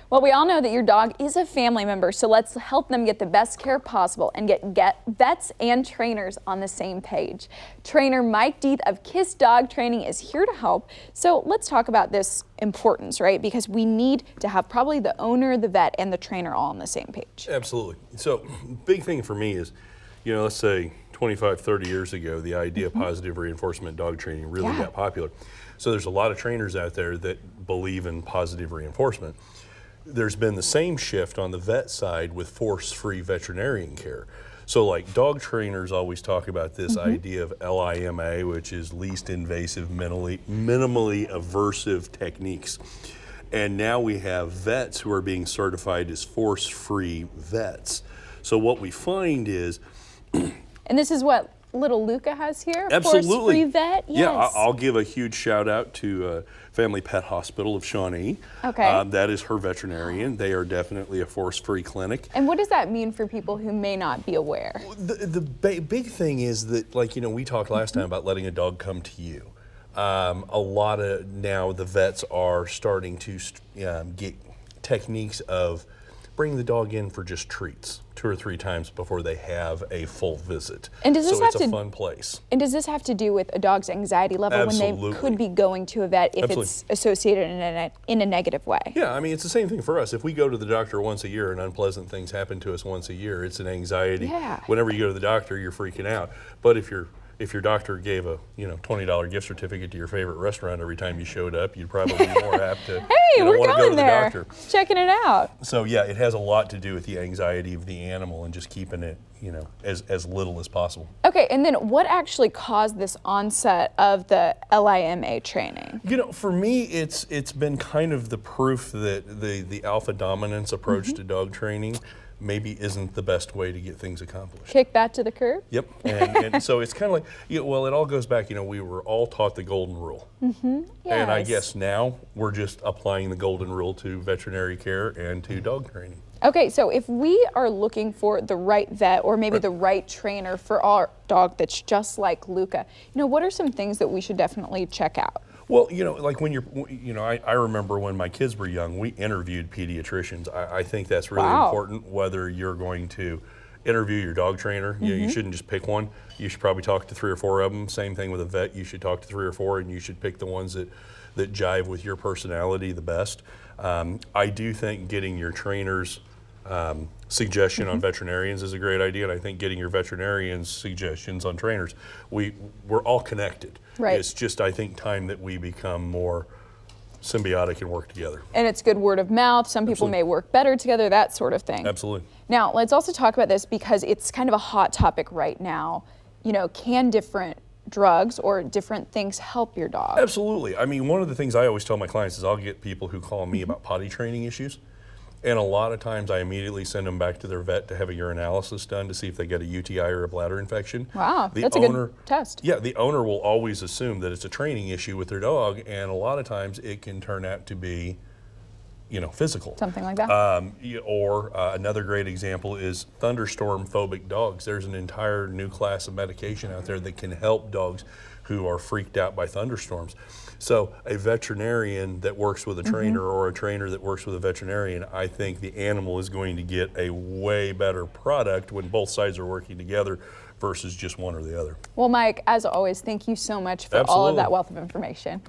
Well, we all know that your dog is a family member, so let's help them get the best care possible and get vets and trainers on the same page. Trainer Mike Deathe of K.I.S. Dog Training is here to help. So let's talk about this importance, right? Because we need to have probably the owner, the vet, and the trainer all on the same page. Absolutely. So big thing for me is, let's say 25, 30 years ago, the idea of positive reinforcement dog training really got popular. So there's a lot of trainers out there that believe in positive reinforcement. There's been the same shift on the vet side with force-free veterinarian care. So like dog trainers always talk about this idea of LIMA, which is least invasive, minimally aversive techniques. And now we have vets who are being certified as force-free vets. So what we find is... And this is what little Luca has here? Absolutely. Force-free vet? Yes. Yeah, I'll give a huge shout out to Family Pet Hospital of Shawnee. Okay. That is her veterinarian. They are definitely a force-free clinic. And what does that mean for people who may not be aware? The big thing is that, we talked last time about letting a dog come to you. A lot of now the vets are starting to get techniques of bring the dog in for just treats 2 or 3 times before they have a full visit. And does this so it's a fun place. And does this have to do with a dog's anxiety level Absolutely. when they could be going to a vet if it's associated in a negative way? Yeah, I mean, it's the same thing for us. If we go to the doctor once a year and unpleasant things happen to us once a year, it's an anxiety. Yeah. Whenever you go to the doctor, you're freaking out. But if your doctor gave a $20 gift certificate to your favorite restaurant every time you showed up, you'd probably be more apt to we're want to go going to there. the doctor. Checking it out. So yeah, it has a lot to do with the anxiety of the animal and just keeping it as little as possible. Okay, and then what actually caused this onset of the LIMA training? For me, it's been kind of the proof that the alpha dominance approach to dog training maybe isn't the best way to get things accomplished. Kick that to the curb? Yep, and so it's kind of like, it all goes back, we were all taught the golden rule. Yes. And I guess now we're just applying the golden rule to veterinary care and to dog training. Okay, so if we are looking for the right vet or maybe the right trainer for our dog that's just like Luca, what are some things that we should definitely check out? Well, like when I remember when my kids were young, we interviewed pediatricians. I think that's really important, whether you're going to interview your dog trainer. You shouldn't just pick one. You should probably talk to 3 or 4 of them. Same thing with a vet. You should talk to 3 or 4, and you should pick the ones that jive with your personality the best. I do think getting your trainer's suggestion on veterinarians is a great idea, and I think getting your veterinarian's suggestions on trainers, we're all connected. Right. It's just, I think, time that we become more symbiotic and work together. And it's good word of mouth. Some people may work better together, that sort of thing. Absolutely. Now, let's also talk about this because it's kind of a hot topic right now. Can different drugs or different things help your dog? Absolutely. I mean, one of the things I always tell my clients is I'll get people who call me about potty training issues. And a lot of times I immediately send them back to their vet to have a urinalysis done to see if they get a UTI or a bladder infection. Wow, that's a good test. Yeah, the owner will always assume that it's a training issue with their dog, and a lot of times it can turn out to be, physical. Something like that. Another great example is thunderstorm phobic dogs. There's an entire new class of medication out there that can help dogs who are freaked out by thunderstorms. So a veterinarian that works with a trainer or a trainer that works with a veterinarian, I think the animal is going to get a way better product when both sides are working together versus just one or the other. Well, Mike, as always, thank you so much for all of that wealth of information.